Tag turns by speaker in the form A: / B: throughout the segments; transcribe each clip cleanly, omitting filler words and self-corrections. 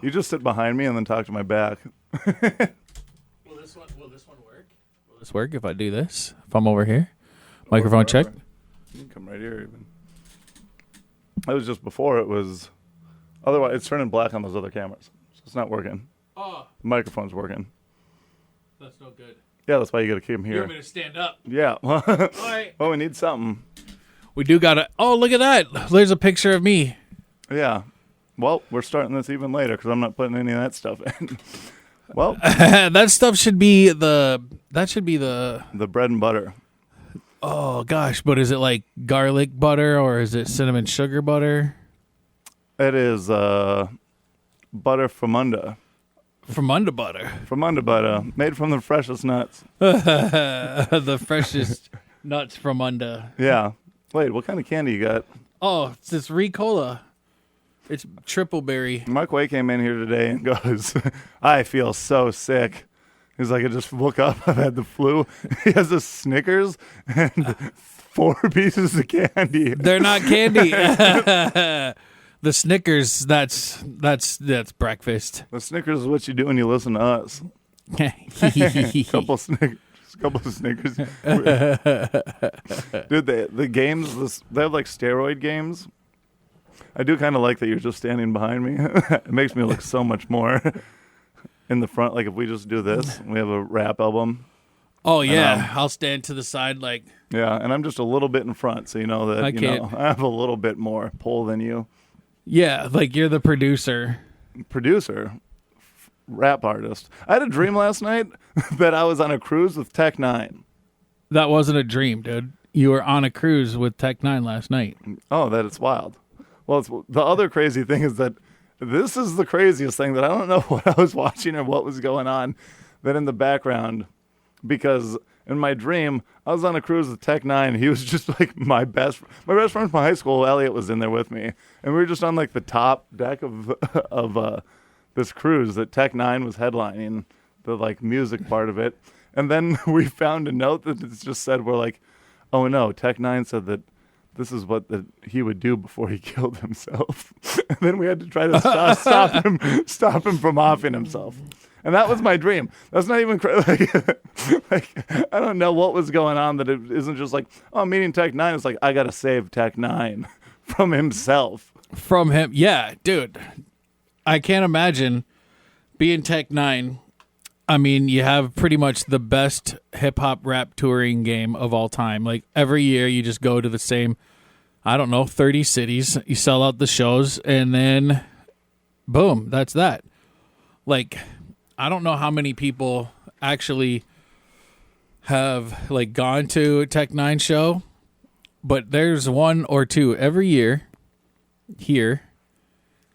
A: You just sit behind me and then talk to my back.
B: Will this one work? Will this work if I do this? If I'm over here? Microphone check.
A: You can come right here even. That was just before it was... Otherwise, it's turning black on those other cameras. So it's not working.
B: Oh.
A: The microphone's working.
B: That's no good.
A: Yeah, that's why you got to keep them here.
B: You want me to stand up?
A: Yeah.
B: All right.
A: Well, we need something.
B: We do got to... Oh, look at that. There's a picture of me.
A: Yeah. Well, we're starting this even later because I'm not putting any of that stuff in. Well,
B: that stuff should be the... That should be the...
A: The bread and butter.
B: Oh, gosh. But is it like garlic butter or is it cinnamon sugar butter?
A: It is butter from under.
B: From under butter.
A: From under butter. Made from the freshest nuts.
B: The freshest nuts from under.
A: Yeah. Wait, what kind of candy you got?
B: Oh, it's this Ricola. It's triple berry.
A: Marquay came in here today and goes, I feel so sick. He's like, I just woke up. I've had the flu. He has a Snickers and 4 pieces of candy.
B: They're not candy. The Snickers, that's breakfast.
A: The Snickers is what you do when you listen to us. couple of Snickers. Dude, the games, they have like steroid games. I do kind of like that you're just standing behind me. It makes me look so much more in the front. Like if we just do this, we have a rap album.
B: Oh, yeah. I'll stand to the side like...
A: Yeah, and I'm just a little bit in front, so you know that I have a little bit more pull than you.
B: Yeah, like you're the producer.
A: Rap artist. I had a dream last night that I was on a cruise with Tech N9ne.
B: That wasn't a dream, dude. You were on a cruise with Tech N9ne last night.
A: Oh, that is wild. Well, the other crazy thing is that this is the craziest thing that I don't know what I was watching or what was going on. That in the background, because in my dream, I was on a cruise with Tech N9ne. He was just like my best friend from high school. Elliot was in there with me, and we were just on like the top deck of this cruise that Tech N9ne was headlining, the like music part of it. And then we found a note that it just said, we're like, oh no, Tech N9ne said that this is what he would do before he killed himself. And then we had to try to stop him from offing himself. And that was my dream. That's not even like I don't know what was going on that it isn't just like, oh, I'm meeting Tech N9ne. It's like, I got to save Tech N9ne from himself.
B: From him. Yeah, dude. I can't imagine being Tech N9ne. I mean, you have pretty much the best hip-hop rap touring game of all time. Like, every year you just go to the same, 30 cities. You sell out the shows, and then, boom, that's that. Like, I don't know how many people actually have, like, gone to a Tech N9ne show, but there's 1 or 2 every year here,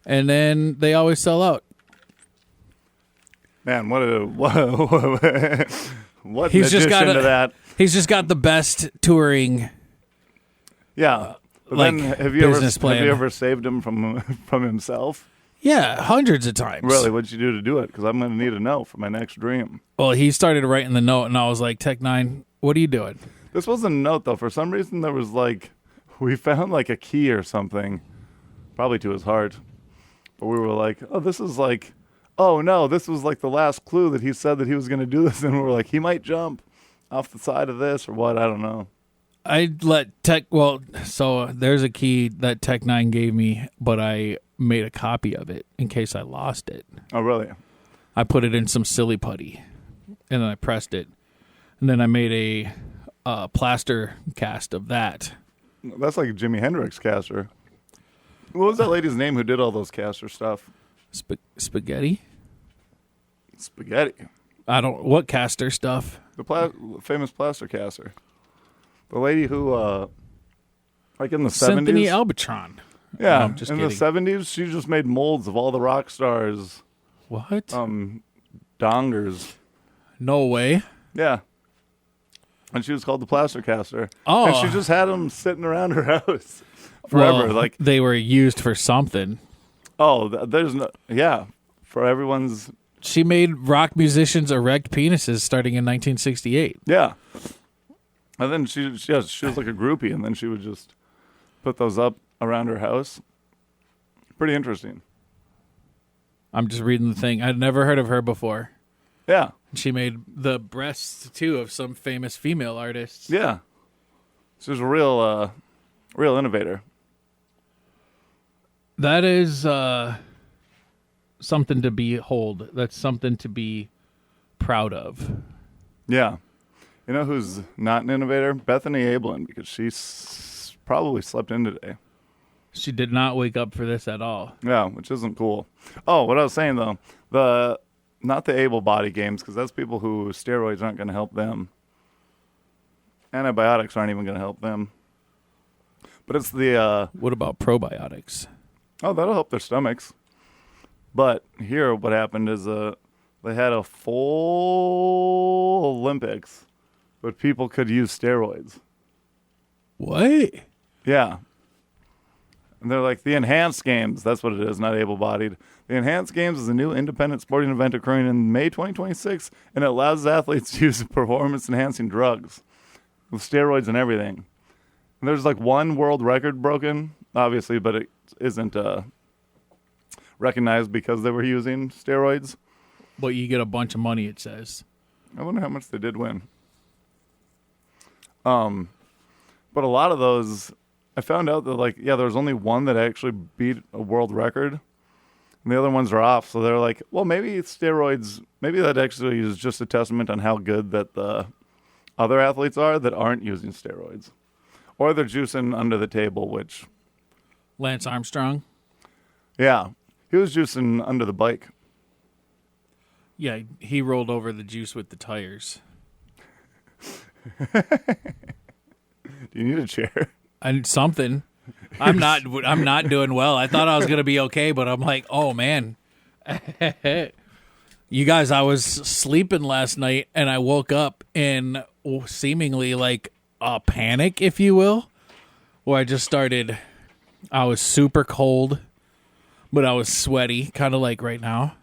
B: and then they always sell out.
A: Man, what
B: he's
A: addition to that.
B: He's just got the best touring.
A: Yeah.
B: Like,
A: then have
B: you
A: ever saved him from himself?
B: Yeah, hundreds of times.
A: Really? What'd you do to do it? Because I'm going to need a note for my next dream.
B: Well, he started writing the note, and I was like, Tech N9ne, what are you doing?
A: This wasn't a note, though. For some reason, there was like, we found like a key or something, probably to his heart. But we were like, oh, this is like, oh, no, this was like the last clue that he said that he was going to do this. And we were like, he might jump off the side of this or what? I don't know.
B: So there's a key that Tech N9ne gave me, but I made a copy of it in case I lost it.
A: Oh, really?
B: I put it in some silly putty, and then I pressed it. And then I made a plaster cast of that.
A: That's like a Jimi Hendrix caster. What was that lady's name who did all those caster stuff?
B: Spaghetti?
A: Spaghetti.
B: What caster stuff?
A: The famous plaster caster. The lady who, like in the 70s.
B: Symphony Albatron.
A: Yeah,
B: no, I'm just kidding.
A: The 70s, she just made molds of all the rock stars.
B: What?
A: Dongers.
B: No way.
A: Yeah. And she was called the Plaster Caster.
B: Oh.
A: And she just had them sitting around her house forever.
B: Well, they were used for something.
A: Oh, there's no, yeah, for everyone's.
B: She made rock musicians erect penises starting in 1968.
A: Yeah. And then she was like a groupie, and then she would just put those up around her house. Pretty interesting.
B: I'm just reading the thing. I'd never heard of her before.
A: Yeah.
B: She made the breasts, too, of some famous female artists.
A: Yeah. She's a real innovator.
B: That is something to behold. That's something to be proud of.
A: Yeah. You know who's not an innovator? Bethany Ablin, because she probably slept in today.
B: She did not wake up for this at all.
A: Yeah, which isn't cool. Oh, what I was saying, though, not the able-bodied games, because that's people who steroids aren't going to help them. Antibiotics aren't even going to help them. But it's the...
B: What about probiotics?
A: Oh, that'll help their stomachs. But here, what happened is they had a full Olympics, but people could use steroids.
B: What?
A: Yeah. And they're like, the Enhanced Games. That's what it is, not able-bodied. The Enhanced Games is a new independent sporting event occurring in May 2026, and it allows athletes to use performance-enhancing drugs with steroids and everything. And there's like one world record broken, obviously, but it isn't recognized because they were using steroids.
B: But you get a bunch of money, it says.
A: I wonder how much they did win. But a lot of those, I found out that there was only one that actually beat a world record, and the other ones are off. So they're like, well, maybe steroids, maybe that actually is just a testament on how good that the other athletes are that aren't using steroids, or they're juicing under the table, which
B: Lance Armstrong?
A: Yeah, he was juicing under the bike.
B: Yeah, he rolled over the juice with the tires.
A: Do you need a chair?
B: And something. I'm not doing well. I thought I was gonna be okay, but I'm like, oh man. You guys, I was sleeping last night and I woke up in seemingly like a panic, if you will, where I was super cold, but I was sweaty, kind of like right now.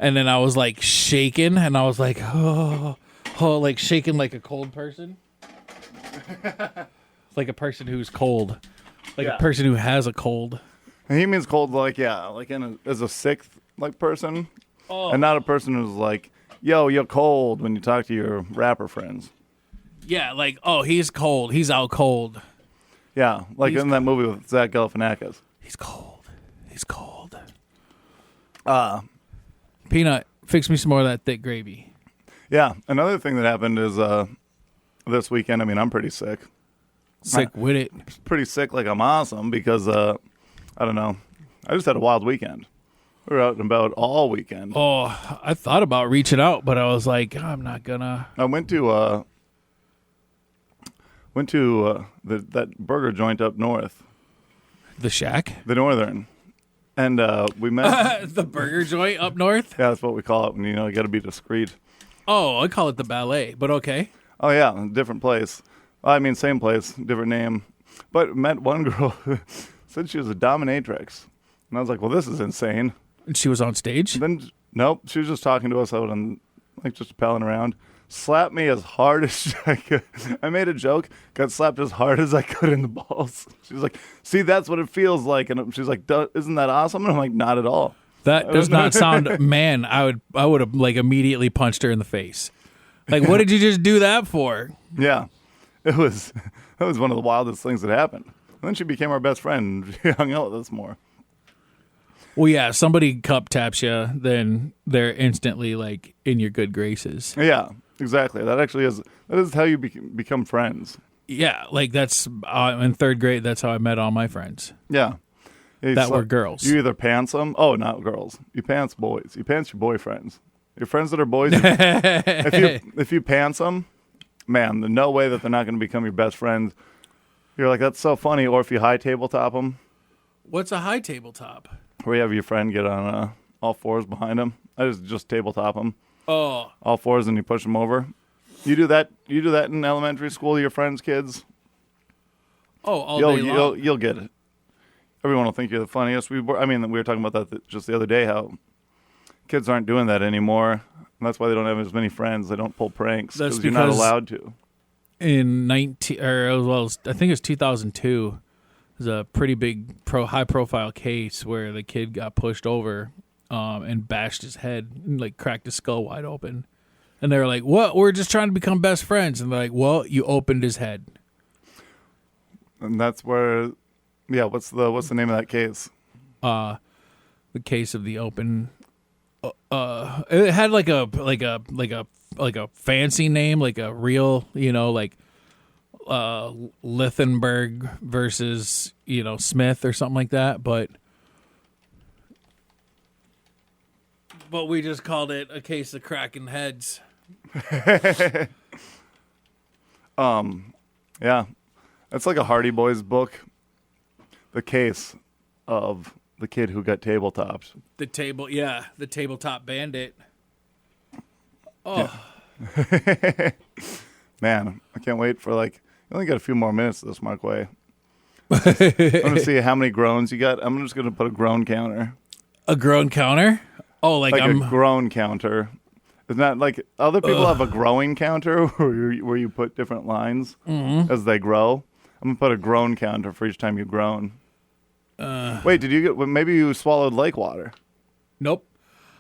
B: And then I was like shaking, and I was like, oh, like shaking like a cold person. Like a person who's cold. Like a person who has a cold.
A: And he means cold as a sick person. Oh. And not a person who's like, yo, you're cold when you talk to your rapper friends.
B: Yeah, like, oh, he's cold. He's out cold.
A: Yeah, like in that movie with Zach Galifianakis.
B: He's cold. He's cold. Peanut, fix me some more of that thick gravy.
A: Yeah, another thing that happened is this weekend, I'm pretty sick.
B: Sick with it.
A: Pretty sick, like I'm awesome, because, I don't know, I just had a wild weekend. We were out and about all weekend.
B: Oh, I thought about reaching out, but I was like, I'm not gonna.
A: I went to that burger joint up north.
B: The Shack?
A: The Northern. And we met...
B: The burger joint up north?
A: Yeah, that's what we call it when, you got to be discreet.
B: Oh, I call it the Ballet, but okay.
A: Oh, yeah, different place. Same place, different name. But met one girl who said she was a dominatrix. And I was like, well, this is insane.
B: And she was on stage?
A: Then, nope, she was just talking to us out on, just palling around. Slapped me as hard as I could. I made a joke, got slapped as hard as I could in the balls. She was like, see, that's what it feels like. And she's like, isn't that awesome? And I'm like, not at all.
B: That does not sound, man, I would have immediately punched her in the face. Like, what did you just do that for?
A: Yeah, that was one of the wildest things that happened. And then she became our best friend and she hung out with us more.
B: Well, yeah, somebody cup taps you, then they're instantly in your good graces.
A: Yeah. Exactly. That is how you become friends.
B: Yeah, that's in third grade. That's how I met all my friends.
A: Yeah,
B: that were girls.
A: You either pants them. Oh, not girls. You pants boys. You pants your boyfriends. Your friends that are boys. if you pants them, man, there's no way that they're not going to become your best friends. You're like, that's so funny. Or if you high tabletop them.
B: What's a high tabletop?
A: Where you have your friend get on all fours behind them. I just tabletop them.
B: Oh,
A: all fours, and you push them over. You do that. You do that in elementary school to your friends' kids.
B: Oh, all day long.
A: You'll get it. Everyone will think you're the funniest. We were talking about that just the other day. How kids aren't doing that anymore, and that's why they don't have as many friends. They don't pull pranks because you're not allowed to.
B: In I think it was 2002. It was a pretty big high profile case where the kid got pushed over and bashed his head and like cracked his skull wide open. And they were like, "What? We're just trying to become best friends." And they're like, "Well, you opened his head."
A: And that's where, yeah. What's the name of that case?
B: The case of the open. It had like a fancy name, like a real, like Lithenberg versus Smith or something like that, but we just called it a case of cracking heads.
A: Yeah, it's like a Hardy Boys book. The case of the kid who got tabletopped.
B: The tabletop bandit. Oh,
A: yeah. Man, I can't wait for you only got a few more minutes of this, Marquay. I'm gonna see how many groans you got. I'm just gonna put a groan counter.
B: A groan counter? Oh, like
A: a groan counter. Isn't that like other people have a growing counter where you put different lines as they grow? I'm gonna put a groan counter for each time you groan. Wait, did you get? Maybe you swallowed lake water.
B: Nope,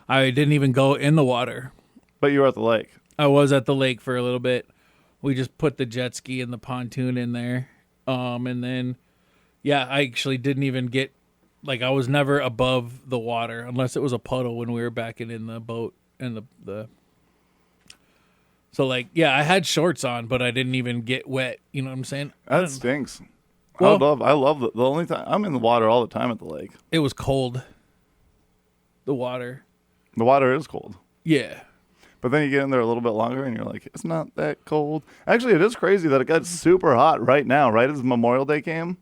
B: I didn't even go in the water.
A: But you were at the lake.
B: I was at the lake for a little bit. We just put the jet ski and the pontoon in there, and then, yeah, I actually didn't even get. I was never above the water unless it was a puddle when we were backing in the boat and the. So yeah, I had shorts on, but I didn't even get wet. You know what I'm saying?
A: That stinks.
B: Well,
A: I love the only time I'm in the water all the time at the lake.
B: It was cold. The water.
A: The water is cold.
B: Yeah.
A: But then you get in there a little bit longer and you're like, it's not that cold. Actually, it is crazy that it got super hot right now, right as Memorial Day came.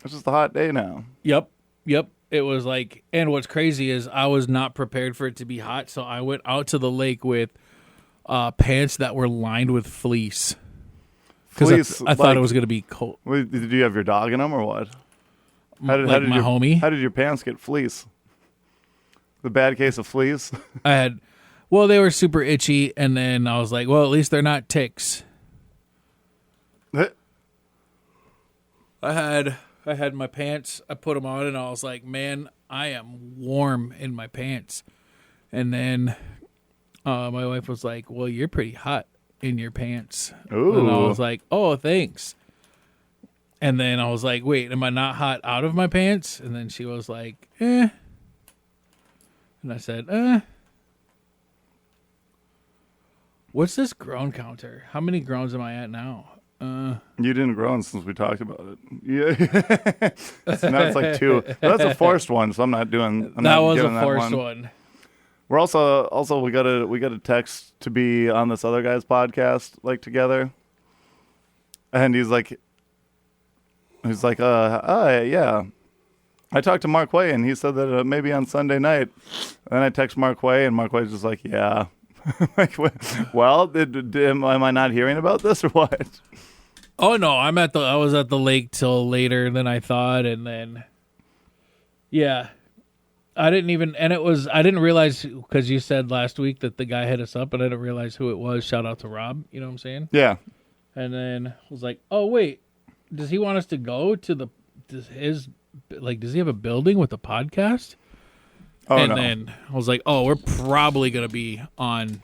A: It's just a hot day now.
B: Yep. It was and what's crazy is I was not prepared for it to be hot, so I went out to the lake with pants that were lined with fleece. Because I thought it was going to be cold.
A: Did you have your dog in them or what?
B: How did my homie?
A: How did your pants get fleece? The bad case of fleece?
B: Well, they were super itchy, and then I was like, well, at least they're not ticks. I had my pants, I put them on, and I was like, man, I am warm in my pants. And then my wife was like, well, you're pretty hot in your pants.
A: Ooh.
B: And I was like, oh, thanks. And then I was like, wait, am I not hot out of my pants? And then she was like, eh. And I said, what's this groan counter? How many groans am I at now?
A: You didn't groan since we talked about it. Yeah. So now it's like 2. That's a forced one, so I'm not doing.
B: That was a forced one.
A: We're also we got a text to be on this other guy's podcast together, and he's like, yeah. I talked to Marquay, and he said that maybe on Sunday night. And then I text Marquay, and Marquay's just like, yeah. Well, am I not hearing about this or what?
B: Oh no, I was at the lake till later than I thought, and then, yeah, I didn't realize because you said last week that the guy hit us up, and I didn't realize who it was. Shout out to Rob, you know what I'm saying?
A: Yeah.
B: And then I was like, oh wait, does he want us to go to does he have a building with a podcast?
A: Oh,
B: and
A: no.
B: then I was like, oh, we're probably going to be on.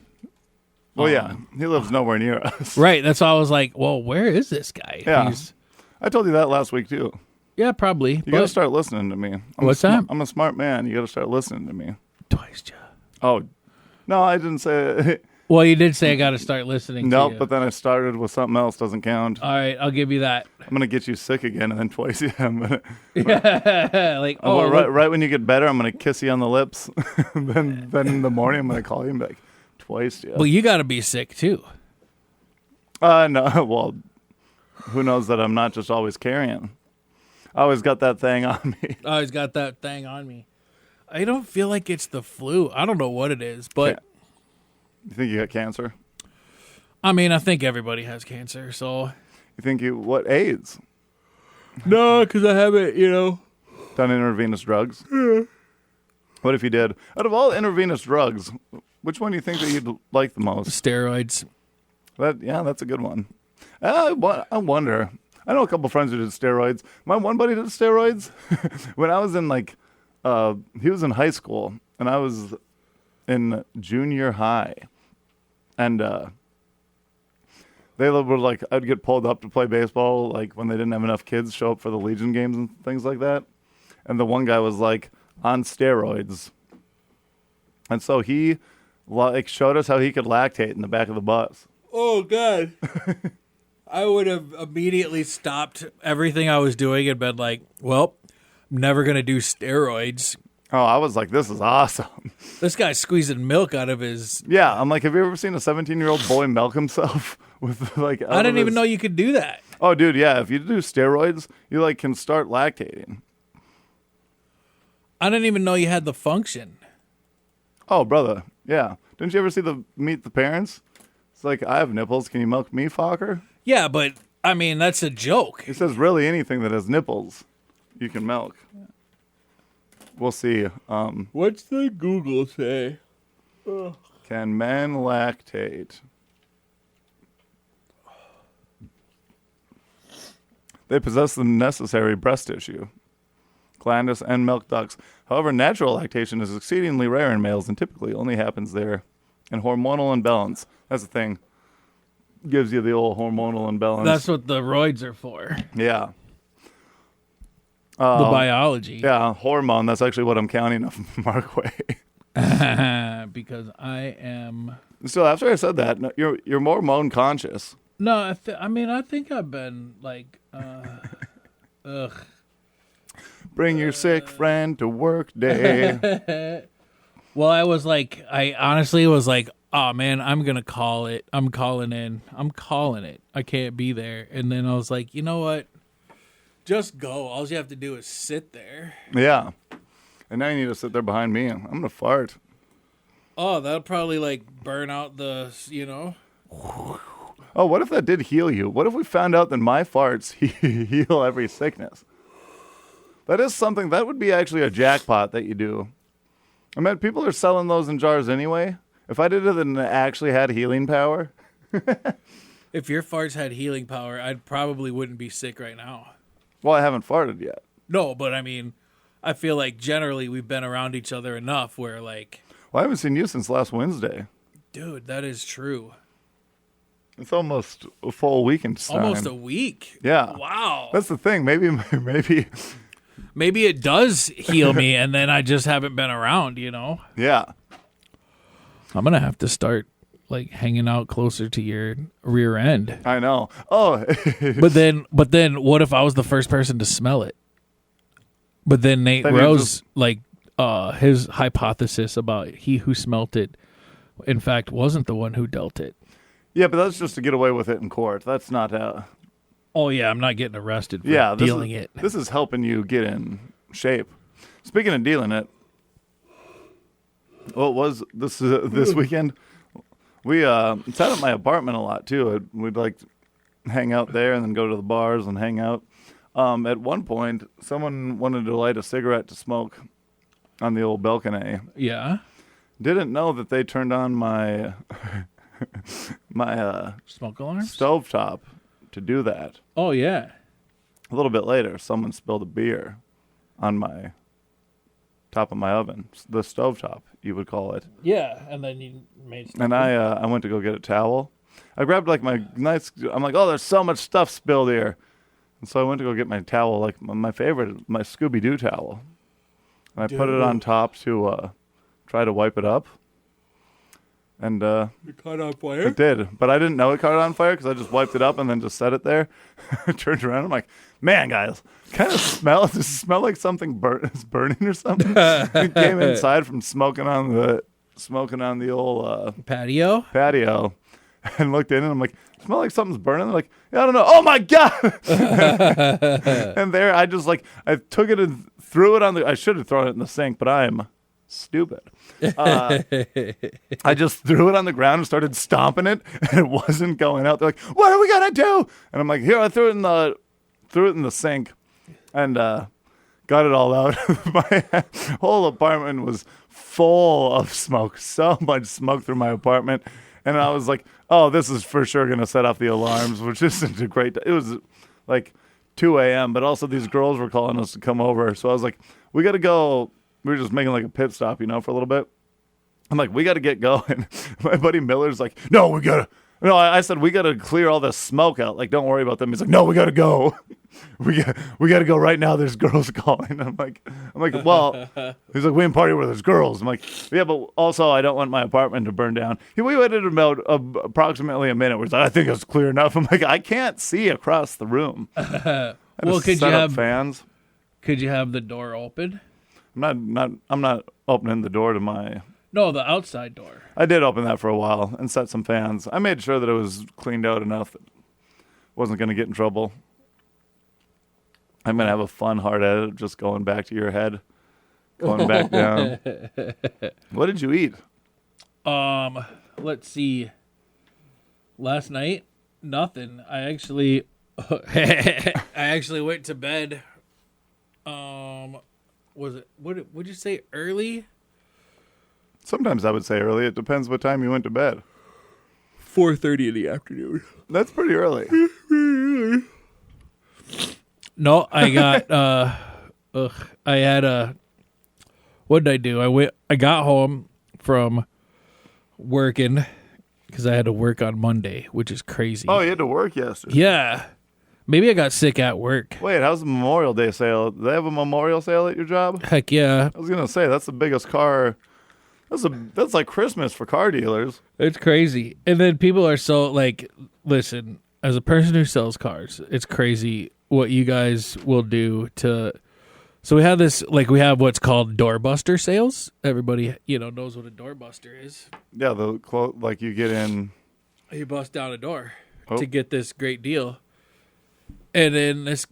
A: Well, yeah, he lives nowhere near us.
B: Right. That's why I was like, well, where is this guy?
A: Yeah. I told you that last week, too.
B: Yeah, probably.
A: You got to start listening to me.
B: What's that?
A: I'm a smart man. You got to start listening to me.
B: Twice, Joe.
A: Oh, no, I didn't say it.
B: Well, you did say I got to start listening to you.
A: But then I started with something else. Doesn't count.
B: All right, I'll give you that.
A: I'm going to get you sick again, and then twice, yeah. Right when you get better, I'm going to kiss you on the lips. then in the morning, I'm going to call you and be like, twice, yeah.
B: Well, you got to be sick, too.
A: No, well, who knows that I'm not just always carrying. I always got that thing on me.
B: I always got that thing on me. I don't feel like it's the flu. I don't know what it is, but...
A: You think you got cancer?
B: I mean, I think everybody has cancer, so...
A: You think what, AIDS?
B: No, because I haven't,
A: done intravenous drugs?
B: Yeah.
A: What if you did? Out of all intravenous drugs, which one do you think that you'd like the most?
B: Steroids.
A: That's a good one. I wonder. I know a couple friends who did steroids. My one buddy did steroids when I was in he was in high school, and I was in junior high, and they were like, I'd get pulled up to play baseball, like when they didn't have enough kids show up for the Legion games and things like that. And the one guy was like on steroids, and so he like showed us how he could lactate in the back of the bus.
B: Oh God. I would have immediately stopped everything I was doing and been like, well, I'm never going to do steroids.
A: Oh, I was like, this is awesome.
B: This guy's squeezing milk out of his...
A: Yeah, I'm like, have you ever seen a 17-year-old boy milk himself? With like,
B: I didn't even know you could do that.
A: Oh, dude, yeah. If you do steroids, you like can start lactating.
B: I didn't even know you had the function.
A: Oh, brother, yeah. Didn't you ever see Meet the Parents? It's like, I have nipples. Can you milk me, Fokker?
B: Yeah, but, I mean, that's a joke.
A: It says really anything that has nipples, you can milk. We'll see.
B: What's the Google say?
A: Can men lactate? They possess the necessary breast tissue, glandus, and milk ducts. However, natural lactation is exceedingly rare in males and typically only happens there in hormonal imbalance. That's the thing. Gives you the old hormonal imbalance.
B: That's what the roids are for.
A: Yeah.
B: The biology.
A: Yeah, hormone. That's actually what I'm counting of Marquay.
B: Because I am...
A: So after I said that, no, you're more moan conscious.
B: No, I think I've been like... ugh.
A: Bring your sick friend to work day.
B: Well, I honestly was like, oh man, I'm going to call it. I'm calling in. I'm calling it. I can't be there. And then I was like, you know what? Just go. All you have to do is sit there.
A: Yeah. And now you need to sit there behind me. I'm going to fart.
B: Oh, that'll probably like burn out the,
A: Oh, what if that did heal you? What if we found out that my farts heal every sickness? That is something, that would be actually a jackpot that you do. I mean, people are selling those in jars anyway. If I did it and it actually had healing power.
B: If your farts had healing power, I probably wouldn't be sick right now.
A: Well, I haven't farted yet.
B: No, but I mean, I feel like generally we've been around each other enough where like...
A: Well, I haven't seen you since last Wednesday.
B: Dude, that is true.
A: It's almost a full weekend time.
B: Almost a week.
A: Yeah.
B: Wow.
A: That's the thing.
B: Maybe it does heal me and then I just haven't been around,
A: Yeah.
B: I'm going to have to start like hanging out closer to your rear end.
A: I know. Oh.
B: But then what if I was the first person to smell it? But then Nate Rose, his hypothesis about he who smelt it, in fact, wasn't the one who dealt it.
A: Yeah, but that's just to get away with it in court. That's not
B: Oh, yeah, I'm not getting arrested for dealing it.
A: This is helping you get in shape. Speaking of dealing it, well, it was this weekend. We sat at my apartment a lot, too. We'd like hang out there and then go to the bars and hang out. At one point, someone wanted to light a cigarette to smoke on the old balcony.
B: Yeah.
A: Didn't know that they turned on my
B: smoke alarms?
A: stovetop to do that.
B: Oh, yeah.
A: A little bit later, someone spilled a beer on my top of my oven, the stovetop, you would call it.
B: Yeah, and then you made stuff.
A: And I went to go get a towel. I grabbed like my nice, I'm like, oh, there's so much stuff spilled here. And so I went to go get my towel, like my favorite, my Scooby-Doo towel. And I put it on top to try to wipe it up. And
B: it caught on fire?
A: It did, but I didn't know it caught on fire because I just wiped it up and then just set it there. I turned around, I'm like, man, guys, does it smell like something is burning or something? It came inside from smoking on the old patio and looked in and I'm like, smell like something's burning. They're like, yeah, I don't know. Oh my God. And there I just I took it and threw it I should have thrown it in the sink, but I'm stupid. I just threw it on the ground and started stomping it, and it wasn't going out. They're like, "What are we gonna do?" And I'm like, "Here, I threw it in the sink, and got it all out." My whole apartment was full of smoke. So much smoke through my apartment, and I was like, "Oh, this is for sure gonna set off the alarms," which isn't a great. It was like 2 a.m., but also these girls were calling us to come over, so I was like, "We got to go we were just making like a pit stop, you know, for a little bit. I'm like, we got to get going. My buddy Miller's like, no, we got to. No, I said, we got to clear all this smoke out. Like, don't worry about them. He's like, no, we got to go. we got to go right now. There's girls calling. I'm like, well, he's like, we ain't party where there's girls. I'm like, yeah, but also I don't want my apartment to burn down. We waited about approximately a minute. He's like, I think it's clear enough. I'm like, I can't see across the room.
B: Well, could you have
A: fans?
B: Could you have the door open?
A: I'm not opening the door to my.
B: No, the outside door.
A: I did open that for a while and set some fans. I made sure that it was cleaned out enough that wasn't going to get in trouble. I'm going to have a fun hard edit just going back to your head, going back down. What did you eat?
B: Let's see. Last night, nothing. I actually went to bed. Was it would you say early?
A: Sometimes I would say early. It depends what time you went to bed.
B: 4:30 in the afternoon.
A: That's pretty early.
B: No, I got I had what did I do? I got home from working because I had to work on Monday, which is crazy.
A: Oh, you had to work yesterday.
B: Yeah. Maybe I got sick at work.
A: Wait, how's the Memorial Day sale? Do they have a memorial sale at your job?
B: Heck yeah.
A: I was gonna say that's the biggest car. That's like Christmas for car dealers.
B: It's crazy. And then people are so like, listen, as a person who sells cars, it's crazy what you guys will do to. So we have what's called doorbuster sales. Everybody, knows what a doorbuster is.
A: Yeah, like you get in.
B: You bust down a door to get this great deal. And then this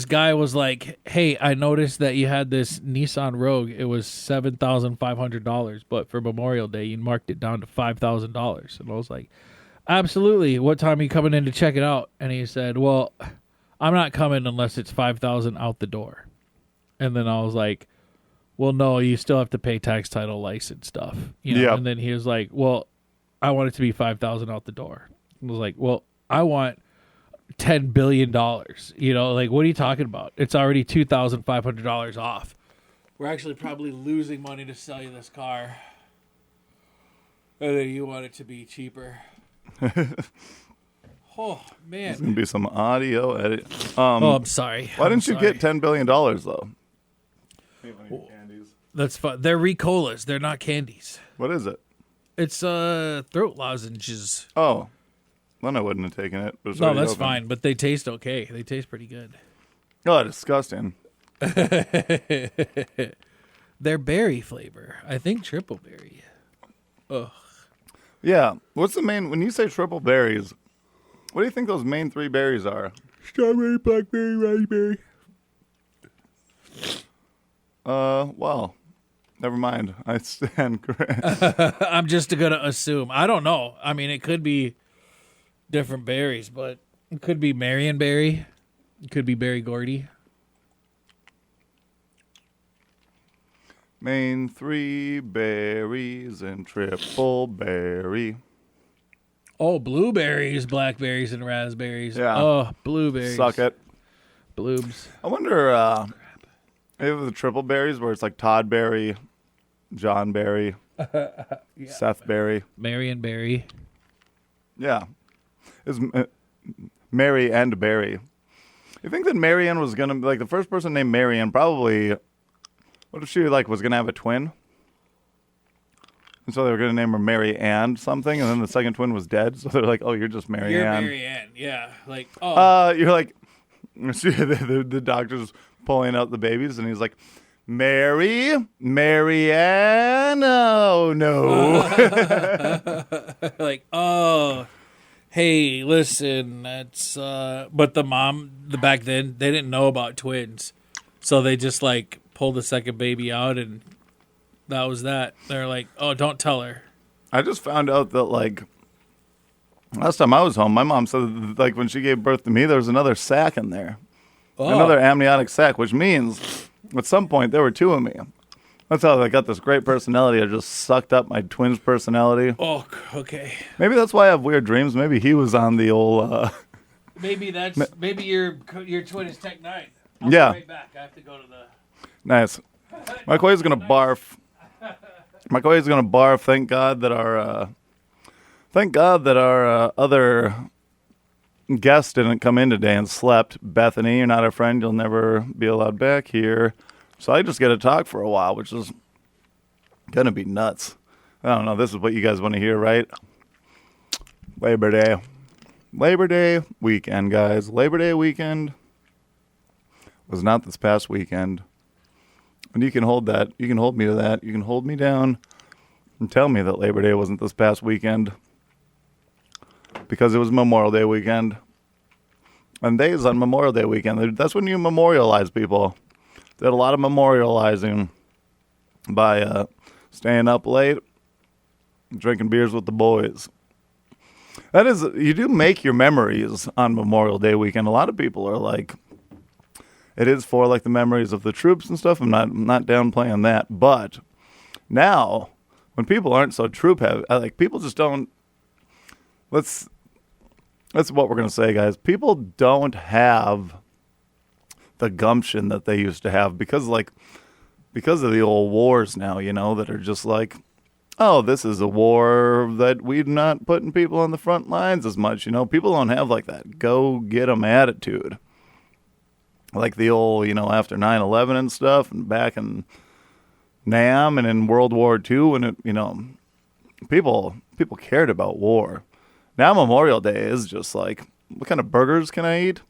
B: guy was like, hey, I noticed that you had this Nissan Rogue. It was $7,500, but for Memorial Day, you marked it down to $5,000. And I was like, absolutely. What time are you coming in to check it out? And he said, well, I'm not coming unless it's $5,000 out the door. And then I was like, well, no, you still have to pay tax, title, license stuff.
A: Yeah.
B: And then he was like, well, I want it to be $5,000 out the door. I was like, well, I want $10 billion. Like, what are you talking about? It's already $2,500 off. We're actually probably losing money to sell you this car. And then you want it to be cheaper. Oh, man.
A: There's going to be some audio edit.
B: I'm sorry.
A: Why didn't you get $10 billion, though?
B: That's fun. They're Ricolas. They're not candies.
A: What is it?
B: It's throat lozenges.
A: Oh. Then I wouldn't have taken it. But
B: No, that's fine, but they taste okay. They taste pretty good.
A: Oh, disgusting.
B: They're berry flavor. I think triple berry. Ugh.
A: Yeah. What's the main, when you say triple berries, what do you think those main three berries are?
B: Strawberry, blackberry, raspberry.
A: Well, never mind. I stand correct.
B: I'm just going to assume. I don't know. I mean, it could be different berries, but it could be Marionberry. It could be Berry Gordy.
A: Main three berries and triple berry.
B: Oh, blueberries, blackberries, and raspberries.
A: Yeah.
B: Oh, blueberries.
A: Suck it.
B: Bloobs.
A: I wonder if the triple berries where it's like Todd Berry, John Berry, Seth Berry.
B: Marionberry.
A: Yeah. It's Mary and Barry. You think that Marianne was going to be, like, the first person named Marianne probably, what if she, like, was going to have a twin? And so they were going to name her Mary Ann something, and then the second twin was dead, so they're like, oh, you're just Mary Ann.
B: You're Mary Ann, yeah. Like, oh.
A: You're like, the doctor's pulling out the babies, and he's like, Mary Ann, oh, no.
B: Like, oh. Hey, listen, that's, but the mom, back then, they didn't know about twins. So they just, like, pulled the second baby out, and that was that. They're like, oh, don't tell her.
A: I just found out that, like, last time I was home, my mom said that, like, when she gave birth to me, there was another sac in there. Oh. Another amniotic sac, which means at some point there were two of me. That's how I got this great personality. I just sucked up my twin's personality.
B: Oh, okay.
A: Maybe that's why I have weird dreams. Maybe he was on the old...
B: maybe your twin is Tech N9ne. I'll
A: yeah.
B: be right back. I have to go to the...
A: Nice. Quay's gonna barf. Quay's gonna barf. Thank God that our other guest didn't come in today and slept. Bethany, you're not a friend. You'll never be allowed back here. So I just get to talk for a while, which is gonna be nuts. I don't know. This is what you guys want to hear, right? Labor Day weekend, guys. Labor Day weekend was not this past weekend. And you can hold that. You can hold me to that. You can hold me down and tell me that Labor Day wasn't this past weekend because it was Memorial Day weekend. And days on Memorial Day weekend, that's when you memorialize people. Did a lot of memorializing by staying up late, drinking beers with the boys. That is, you do make your memories on Memorial Day weekend. A lot of people are like, it is for like the memories of the troops and stuff. I'm not downplaying that. But now, when people aren't so troop heavy, like people just don't, that's what we're going to say, guys. People don't have the gumption that they used to have because of the old wars now, you know, that are just like, oh, this is a war that we're not putting people on the front lines as much. You know, people don't have like that go get 'em attitude. Like the old, you know, after 9/11 and stuff and back in Nam and in World War II when it, you know, people cared about war. Now Memorial Day is just like, what kind of burgers can I eat?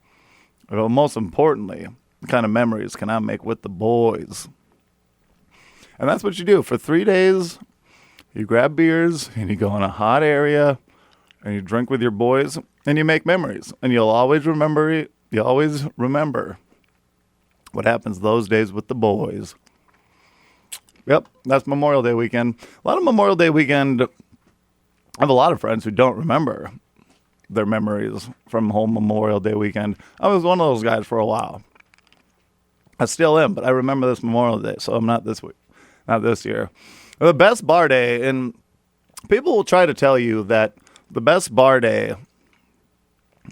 A: Well, most importantly, what kind of memories can I make with the boys? And that's what you do for 3 days. You grab beers and you go in a hot area and you drink with your boys and you make memories. And you'll always remember it. You always remember what happens those days with the boys. Yep, that's Memorial Day weekend. A lot of Memorial Day weekend, I have a lot of friends who don't remember their memories from home Memorial Day weekend. I was one of those guys for a while. I still am, but I remember this Memorial Day, so I'm not this week, not this year. The best bar day, and people will try to tell you that the best bar day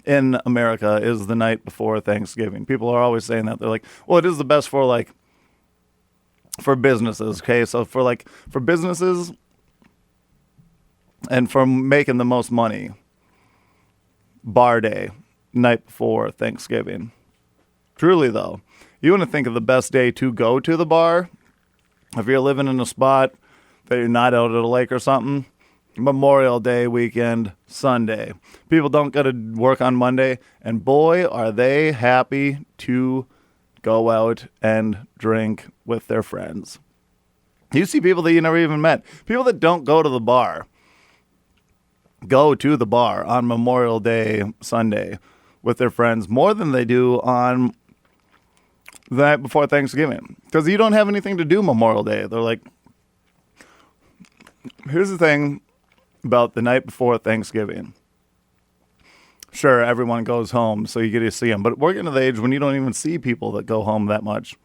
A: in America is the night before Thanksgiving. People are always saying that. They're like, well, it is the best for businesses, okay? So for businesses and for making the most money, bar day, night before Thanksgiving. Truly, though, you want to think of the best day to go to the bar, if you're living in a spot that you're not out at a lake or something, Memorial Day weekend, Sunday. People don't go to work on Monday, and boy, are they happy to go out and drink with their friends. You see people that you never even met. People that don't go to the bar on Memorial Day, Sunday with their friends more than they do on the night before Thanksgiving. Because you don't have anything to do Memorial Day. They're like, here's the thing about the night before Thanksgiving. Sure, everyone goes home, so you get to see them. But we're getting to the age when you don't even see people that go home that much.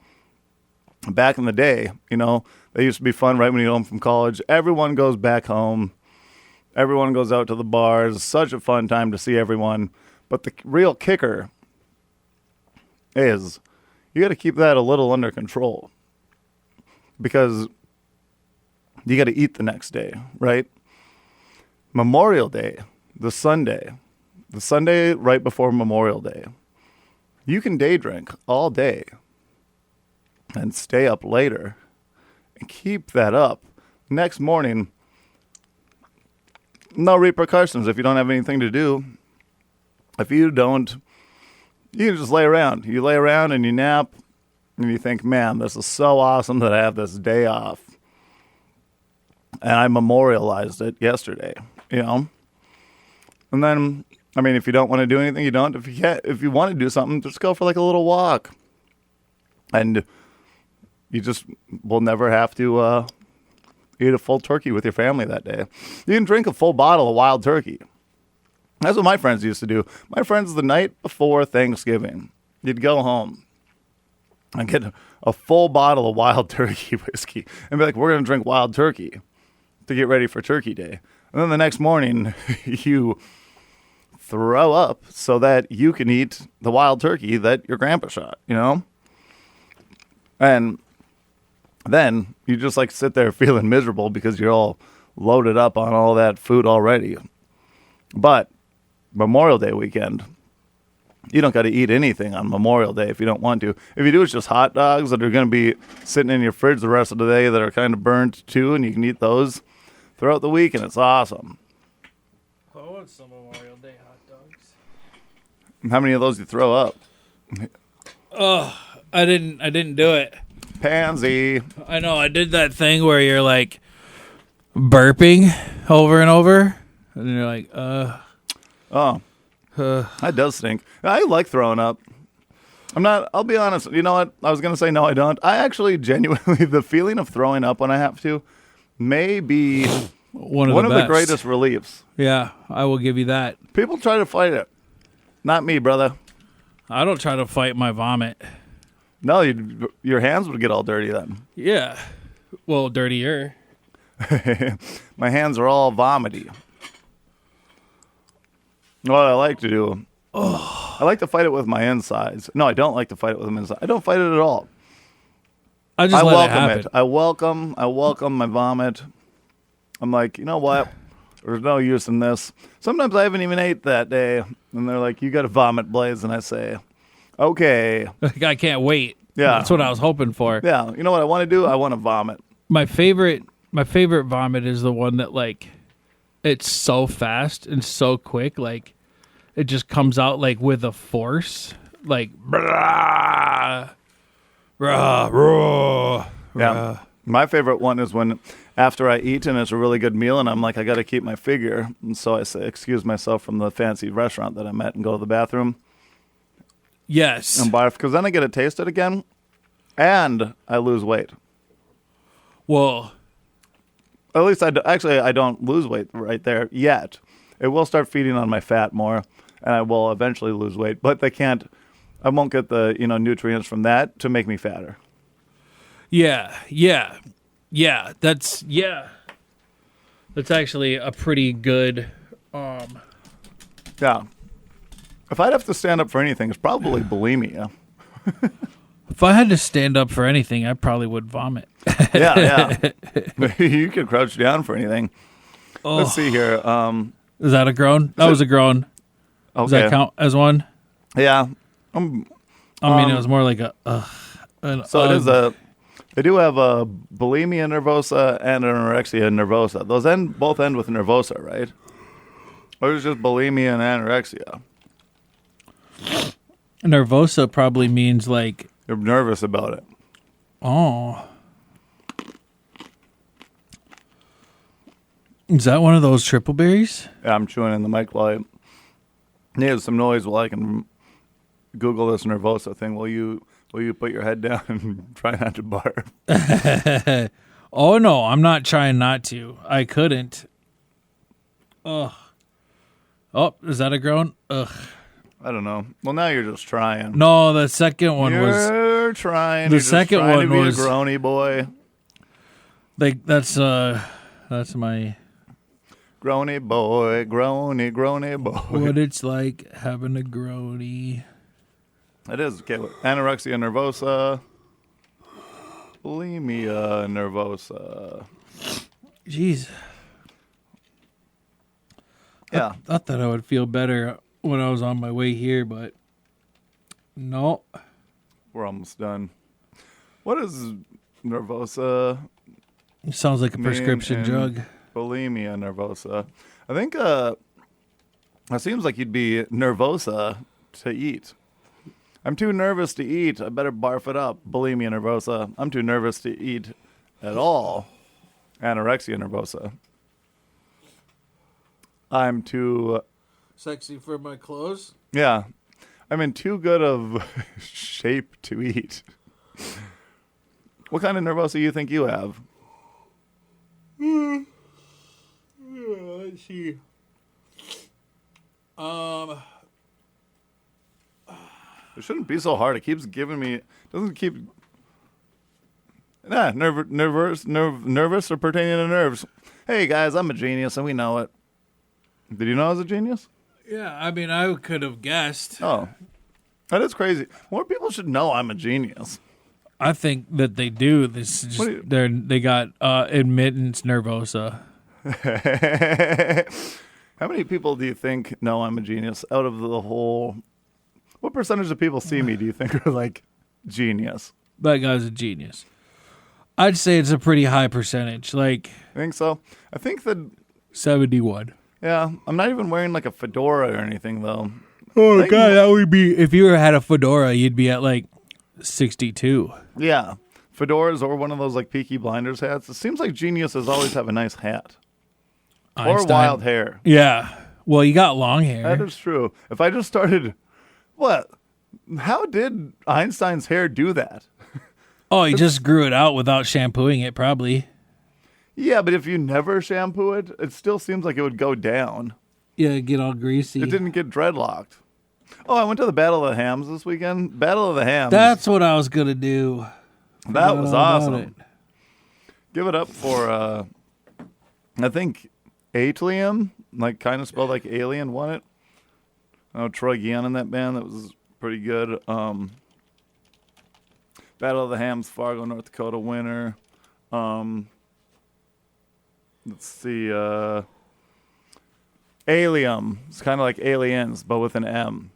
A: Back in the day, you know, they used to be fun right when you get home from college. Everyone goes back home. Everyone goes out to the bars. Such a fun time to see everyone. But the real kicker is you got to keep that a little under control. Because you got to eat the next day, right? Memorial Day, the Sunday right before Memorial Day, you can day drink all day and stay up later and keep that up. Next morning, no repercussions if you don't have anything to do. If you don't, you can just lay around. You lay around and you nap and you think, man, this is so awesome that I have this day off. And I memorialized it yesterday, you know? And then, I mean, if you don't want to do anything, you don't. If you want to do something, just go for like a little walk. And you just will never have to eat a full turkey with your family that day. You can drink a full bottle of wild turkey. That's what my friends used to do. My friends, the night before Thanksgiving, you'd go home and get a full bottle of wild turkey whiskey and be like, we're going to drink wild turkey to get ready for Turkey Day. And then the next morning, you throw up so that you can eat the wild turkey that your grandpa shot, you know? And then you just like sit there feeling miserable because you're all loaded up on all that food already. But Memorial Day weekend, you don't got to eat anything on Memorial Day if you don't want to. If you do, it's just hot dogs that are going to be sitting in your fridge the rest of the day that are kind of burnt too, and you can eat those throughout the week, and it's awesome.
B: I want some Memorial Day hot dogs.
A: How many of those you throw up?
B: Oh, I didn't do it.
A: Pansy.
B: I know, I did that thing where you're like burping over and over, and you're like,
A: Oh, that does stink. I like throwing up. I'll be honest. You know what? I was going to say no, I don't. I actually genuinely, the feeling of throwing up when I have to may be
B: one of
A: the greatest reliefs.
B: Yeah, I will give you that.
A: People try to fight it. Not me, brother.
B: I don't try to fight my vomit.
A: No, your hands would get all dirty then.
B: Yeah. Well, dirtier.
A: My hands are all vomity. What I like to do, I like to fight it with my insides. No, I don't like to fight it with my insides. I don't fight it at all.
B: I just let
A: welcome
B: it happen.
A: I welcome my vomit. I'm like, you know what? There's no use in this. Sometimes I haven't even ate that day, and they're like, you got to vomit, Blaise, and I say, okay.
B: I can't wait.
A: Yeah.
B: That's what I was hoping for.
A: Yeah, you know what I want to do? I want to vomit.
B: My favorite vomit is the one that, like, it's so fast and so quick, like, it just comes out, like, with a force. Like, brah, rah, rah,
A: yeah. My favorite one is when after I eat and it's a really good meal and I'm like, I got to keep my figure. And so I say, excuse myself from the fancy restaurant that I'm at and go to the bathroom.
B: Yes.
A: And barf, because then I get to taste it again and I lose weight.
B: Well,
A: at least I don't lose weight right there yet. It will start feeding on my fat more and I will eventually lose weight, but I won't get the, nutrients from that to make me fatter.
B: Yeah. That's actually a pretty good,
A: Yeah. If I'd have to stand up for anything, it's probably bulimia.
B: If I had to stand up for anything, I probably would vomit.
A: Yeah. You could crouch down for anything. Oh. Let's see here.
B: Is that a groan? That was a groan.
A: Okay.
B: Does that count as one?
A: Yeah.
B: I mean, it was more like a.
A: So it is they do have a bulimia nervosa and anorexia nervosa. Those both end with nervosa, right? Or is it just bulimia and anorexia?
B: Nervosa probably means like
A: you're nervous about it.
B: Oh. Is that one of those triple berries?
A: Yeah, I'm chewing in the mic while I need some noise while I can Google this nervosa thing. Will you put your head down and try not to barf?
B: Oh, no, I'm not trying not to. I couldn't. Ugh. Oh, is that a groan? Ugh.
A: I don't know. Well, now you're just trying.
B: No, the second one was...
A: You're trying.
B: The
A: you're
B: second
A: just trying
B: one
A: to be
B: was...
A: a groany boy.
B: Like, that's my...
A: Groany boy, groany boy.
B: What it's like having a groany.
A: It is. Okay, anorexia nervosa, bulimia nervosa.
B: Jeez.
A: Yeah.
B: I thought that I would feel better when I was on my way here, but no.
A: We're almost done. What is nervosa?
B: It sounds like a prescription drug.
A: Bulimia nervosa. I think it seems like you'd be nervosa to eat. I'm too nervous to eat. I better barf it up. Bulimia nervosa. I'm too nervous to eat at all. Anorexia nervosa. I'm too...
B: Sexy for my clothes?
A: Yeah. I'm in too good of shape to eat. What kind of nervosa do you think you have?
B: Let's see.
A: It shouldn't be so hard. It keeps giving me... doesn't keep... nervous or pertaining to nerves. Hey, guys, I'm a genius, and we know it. Did you know I was a genius?
B: Yeah, I mean, I could have guessed.
A: Oh. That is crazy. More people should know I'm a genius.
B: I think that they do. This is just, they got admittance nervosa.
A: How many people do you think know I'm a genius out of the whole? What percentage of people see me do you think are like genius?
B: That guy's a genius. I'd say it's a pretty high percentage, like
A: I think so. I think that
B: 71.
A: yeah. I'm not even wearing like a fedora or anything though.
B: Oh god, that would be if you had a fedora, you'd be at like 62.
A: Yeah, fedoras or one of those like Peaky Blinders hats. It seems like geniuses always have a nice hat.
B: Einstein.
A: Or wild hair.
B: Yeah. Well, you got long hair.
A: That is true. If I just started, what? How did Einstein's hair do that?
B: Oh, he just grew it out without shampooing it, probably.
A: Yeah, but if you never shampoo it, it still seems like it would go down.
B: Yeah, get all greasy.
A: It didn't get dreadlocked. Oh, I went to the Battle of the Hams this weekend. Battle of the Hams.
B: That's what I was going to do.
A: That was awesome.
B: It.
A: Give it up for, I think, Atlium, like kind of spelled like alien, won it. Oh, Troy Guion in that band. That was pretty good. Battle of the Hams, Fargo, North Dakota winner. Let's see. Alium. It's kind of like aliens, but with an M.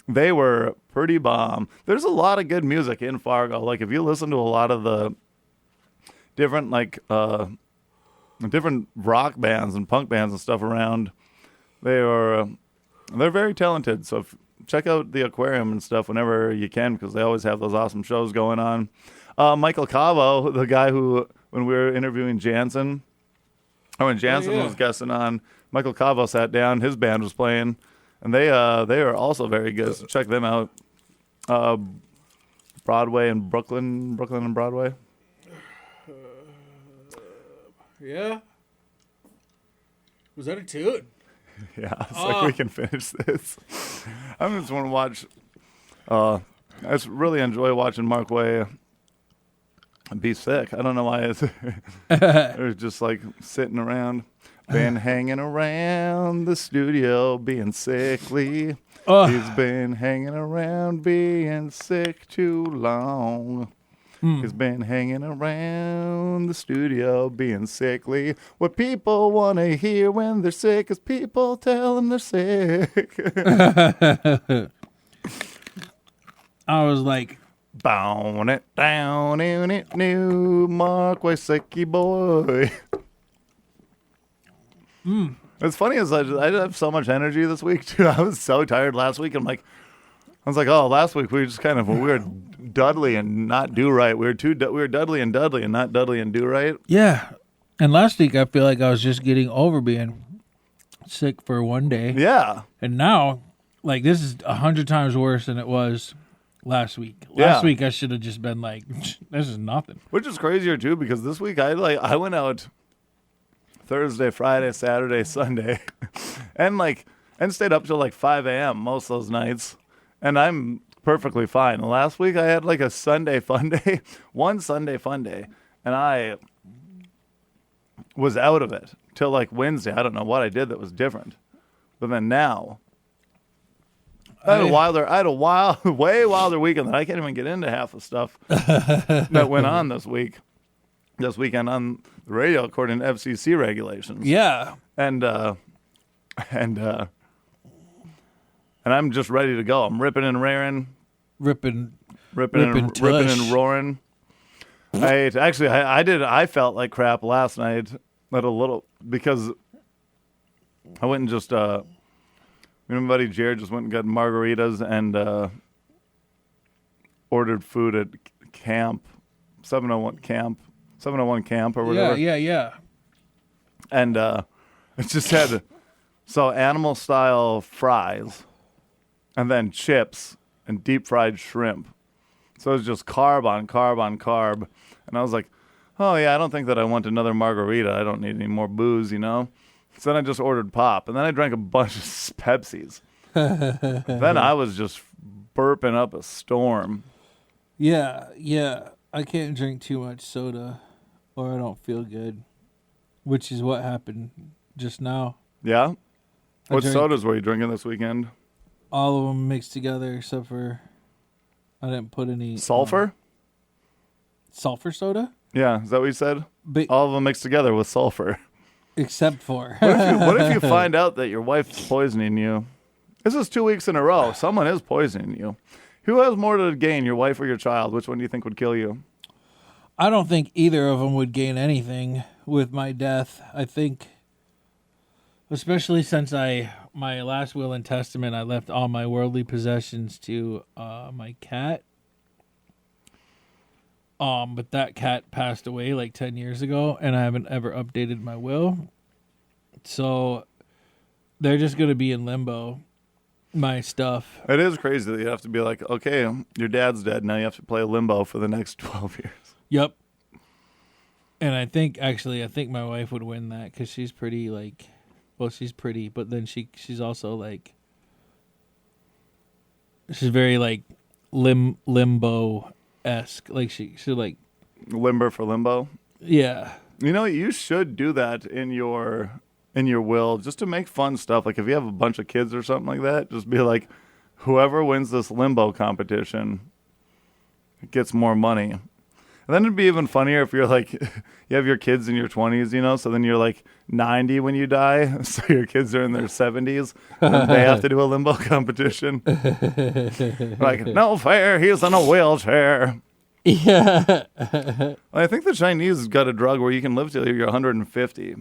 A: They were pretty bomb. There's a lot of good music in Fargo. Like if you listen to a lot of the different like different rock bands and punk bands and stuff around, they're very talented. So check out the aquarium and stuff whenever you can because they always have those awesome shows going on. Michael Cavo, the guy who when we were interviewing Jansen, or when Jansen was guesting on, Michael Cavo sat down. His band was playing. And they are also very good. So check them out. Broadway and Brooklyn and Broadway.
B: Yeah. Was that a tune?
A: Yeah, it's like we can finish this. I just want to watch. I just really enjoy watching Marquay be sick. I don't know why they're just like sitting around. Been hanging around the studio being sickly. He's been hanging around being sick too long. He's been hanging around the studio being sickly. What people want to hear when they're sick is people tell them they're sick.
B: I was like,
A: Bound it down in it new Marquay sicky boy. It's funny as I have so much energy this week too. I was so tired last week. I was like, oh, last week we were Dudley and not do right. We were Dudley and not Dudley and do right.
B: yeah. And last week I feel like I was just getting over being sick for one day.
A: Yeah.
B: And now, like, this is 100 times worse than it was last week. Last week I should have just been like, this is nothing.
A: Which is crazier too because this week I went out Thursday, Friday, Saturday, Sunday, and stayed up till like 5 a.m. most of those nights, and I'm perfectly fine. Last week I had like a Sunday fun day, one Sunday fun day, and I was out of it till like Wednesday. I don't know what I did that was different, but then now I had a way wilder weekend that I can't even get into half the stuff that went on this weekend on the radio according to FCC regulations.
B: Yeah.
A: And I'm just ready to go. I'm ripping and raring.
B: Ripping
A: and roaring. I felt like crap last night a little because I went and just me and my buddy Jared just went and got margaritas and ordered food at camp, 701 camp or whatever.
B: Yeah.
A: And it just had animal style fries and then chips and deep fried shrimp. So it was just carb on carb on carb. And I was like, oh yeah, I don't think that I want another margarita. I don't need any more booze, you know? So then I just ordered pop and then I drank a bunch of Pepsis. Then I was just burping up a storm.
B: Yeah. I can't drink too much soda or I don't feel good, which is what happened just now.
A: Yeah? What sodas were you drinking this weekend?
B: All of them mixed together except for I didn't put any...
A: Sulfur?
B: sulfur soda.
A: Yeah, is that what you said?
B: But
A: All of them mixed together with sulfur.
B: except for
A: What if you find out that your wife's poisoning you? This is 2 weeks in a row. Someone is poisoning you. Who has more to gain, your wife or your child? Which one do you think would kill you?
B: I don't think either of them would gain anything with my death. I think, especially since my last will and testament, I left all my worldly possessions to my cat. But that cat passed away like 10 years ago, and I haven't ever updated my will. So they're just going to be in limbo, my stuff.
A: It is crazy that you have to be like, okay, your dad's dead. Now you have to play limbo for the next 12 years.
B: Yep. And I think my wife would win that because she's pretty, like, well, she's pretty, but then she's also, like, she's very, like, limbo-esque. Like, she like...
A: Limber for limbo?
B: Yeah.
A: You know, you should do that in your will just to make fun stuff. Like, if you have a bunch of kids or something like that, just be like, whoever wins this limbo competition gets more money. And then it'd be even funnier if you're like, you have your kids in your 20s, you know, so then you're like 90 when you die, so your kids are in their 70s, and they have to do a limbo competition. Like, no fair, he's in a wheelchair.
B: Yeah.
A: I think the Chinese got a drug where you can live till you're 150.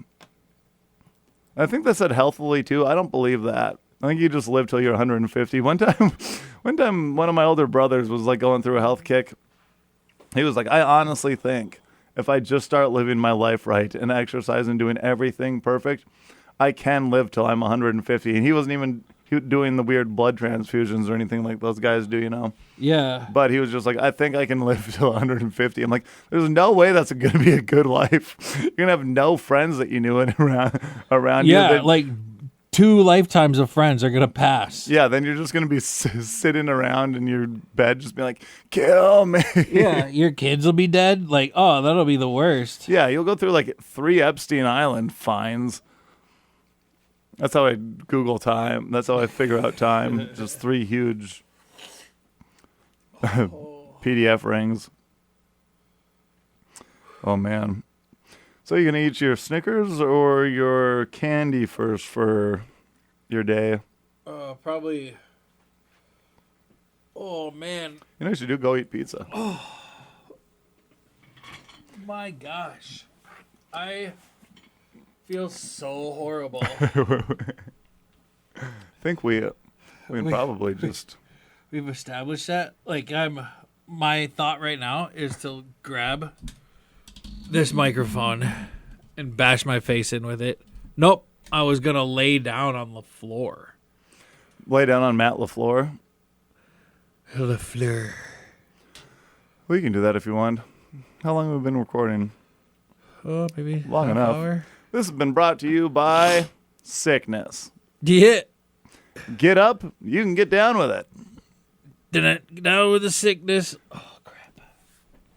A: I think they said healthily too. I don't believe that. I think you just live till you're 150. One time, one of my older brothers was like going through a health kick. He was like, I honestly think if I just start living my life right and exercise and doing everything perfect, I can live till I'm 150. And he wasn't even doing the weird blood transfusions or anything like those guys do, you know?
B: Yeah.
A: But he was just like, I think I can live till 150. I'm like, there's no way that's going to be a good life. You're going to have no friends that you knew around you.
B: Yeah, like 2 lifetimes of friends are going to pass.
A: Yeah, then you're just going to be sitting around in your bed just being like, kill me.
B: Yeah, your kids will be dead. Like, oh, that'll be the worst.
A: Yeah, you'll go through like 3 Epstein Island fines. That's how I Google time. That's how I figure out time. Just 3 huge PDF rings. Oh, man. So you going to eat your Snickers or your candy first for your day?
B: Probably. Oh, man.
A: You know what you should do? Go eat pizza.
B: Oh, my gosh. I feel so horrible.
A: I think we probably just...
B: We've established that. Like, my thought right now is to grab this microphone and bash my face in with it. Nope. I was going to lay down on the floor.
A: Lay down on Matt LaFleur?
B: LaFleur.
A: Well, you can do that if you want. How long have we been recording?
B: Oh, maybe
A: long
B: half
A: enough.
B: Hour.
A: This has been brought to you by sickness.
B: Yeah.
A: Get up. You can get down with it.
B: Get down with the sickness. Oh, crap.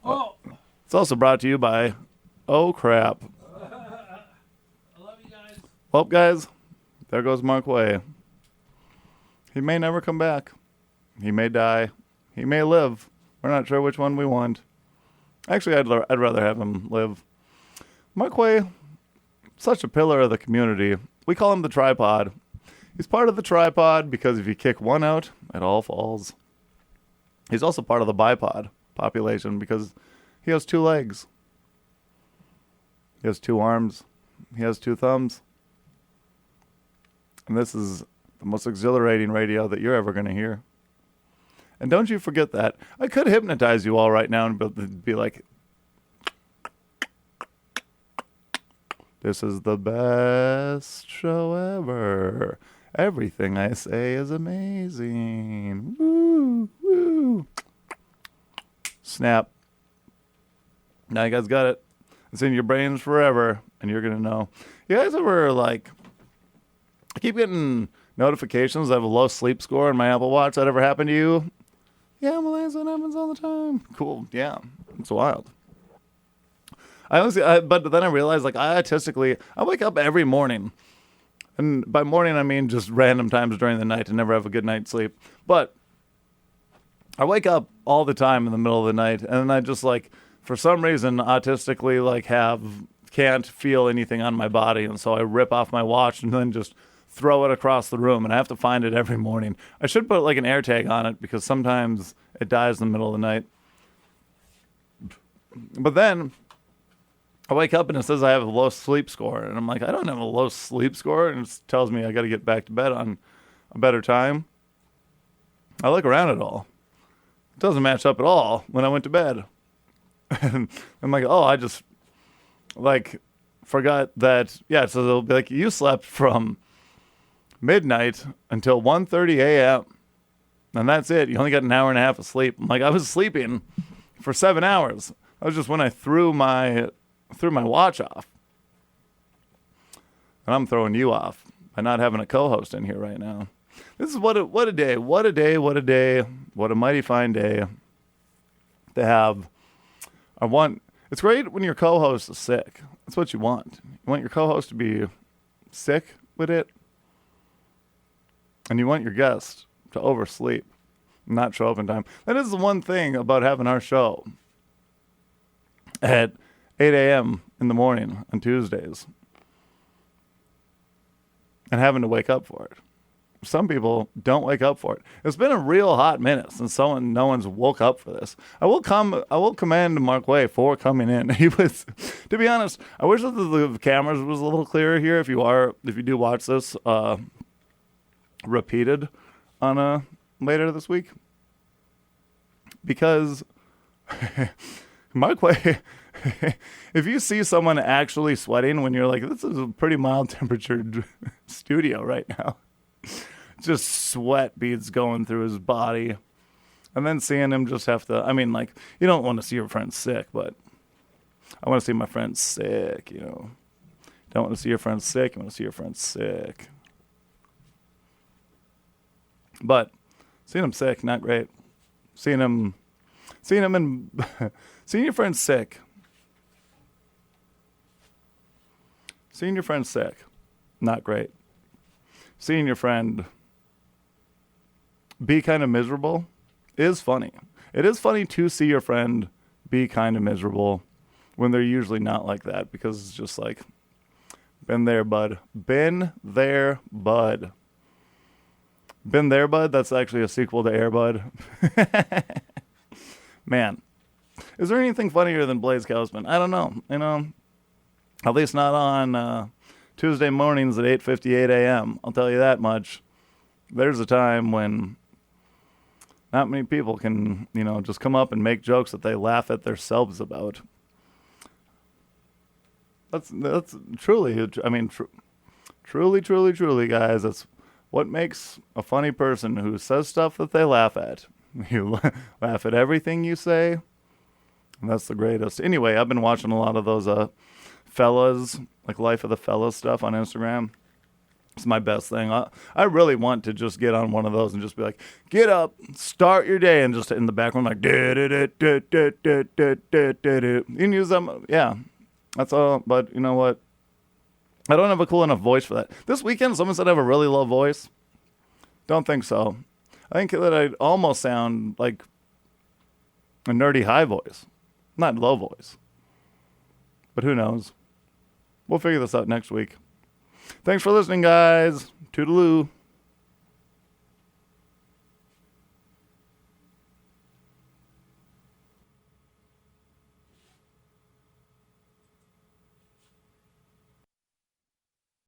B: Oh.
A: It's also brought to you by Oh Crap.
B: I love you guys.
A: Well, guys, there goes Marquay. He may never come back. He may die. He may live. We're not sure which one we want. Actually, I'd rather have him live. Marquay, such a pillar of the community. We call him the tripod. He's part of the tripod because if you kick one out, it all falls. He's also part of the bipod population because he has 2 legs. He has 2 arms. He has 2 thumbs. And this is the most exhilarating radio that you're ever going to hear. And don't you forget that. I could hypnotize you all right now and be like, this is the best show ever. Everything I say is amazing. Woo, woo. Snap. Now you guys got it. It's in your brains forever, and you're going to know. You guys ever, like, I keep getting notifications. I have a low sleep score on my Apple Watch. That ever happened to you? Yeah, Malaise, that happens all the time. Cool. Yeah. It's wild. But then I realized, like, I wake up every morning. And by morning, I mean just random times during the night to never have a good night's sleep. But I wake up all the time in the middle of the night, and then I just, like, for some reason, autistically, like can't feel anything on my body. And so I rip off my watch and then just throw it across the room. And I have to find it every morning. I should put like an air tag on it because sometimes it dies in the middle of the night. But then I wake up and it says I have a low sleep score. And I'm like, I don't have a low sleep score. And it tells me I got to get back to bed on a better time. I look around at all. It doesn't match up at all when I went to bed. And I'm like, oh, I just like forgot that. Yeah, so they'll be like, you slept from midnight until 1:30 a.m. And that's it. You only got an hour and a half of sleep. I'm like, I was sleeping for 7 hours. That was just when I threw my watch off. And I'm throwing you off by not having a co-host in here right now. This is what a day, what a day, what a day, what a mighty fine day to have. It's great when your co-host is sick. That's what you want. You want your co-host to be sick with it. And you want your guest to oversleep, not show up in time. That is the one thing about having our show at 8 a.m. in the morning on Tuesdays and having to wake up for it. Some people don't wake up for it. It's been a real hot minute since no one's woke up for this. I will commend Marquay for coming in. He was, to be honest, I wish that the cameras was a little clearer here. If you do watch this repeated on later this week, because Marquay, if you see someone actually sweating when you're like, this is a pretty mild temperatured studio right now. Just sweat beads going through his body. And then seeing him just have to, I mean, like, you don't want to see your friend sick, but I want to see my friend sick, you know. Don't want to see your friend sick, you want to see your friend sick. But seeing him sick, not great. Seeing him in, seeing your friend sick. Seeing your friend sick, not great. Seeing your friend be kind of miserable is funny. It is funny to see your friend be kind of miserable when they're usually not like that, because it's just like, been there, bud. Been there, bud. Been there, bud? That's actually a sequel to Air Bud. Man, is there anything funnier than Blaise Kautzman? I don't know. You know, at least not on Tuesday mornings at 8:58 a.m. I'll tell you that much. There's a time when not many people can, you know, just come up and make jokes that they laugh at themselves about. That's truly, I mean, truly, guys, that's what makes a funny person who says stuff that they laugh at. You laugh at everything you say, and that's the greatest. Anyway, I've been watching a lot of those fellas, like Life of the Fellas stuff on Instagram. It's my best thing. I really want to just get on one of those and just be like, get up, start your day, and just in the background like, you can use them. Yeah, that's all. But you know what? I don't have a cool enough voice for that. This weekend, someone said I have a really low voice. Don't think so. I think that I almost sound like a nerdy high voice, not low voice. But who knows? We'll figure this out next week. Thanks for listening, guys. Toodaloo.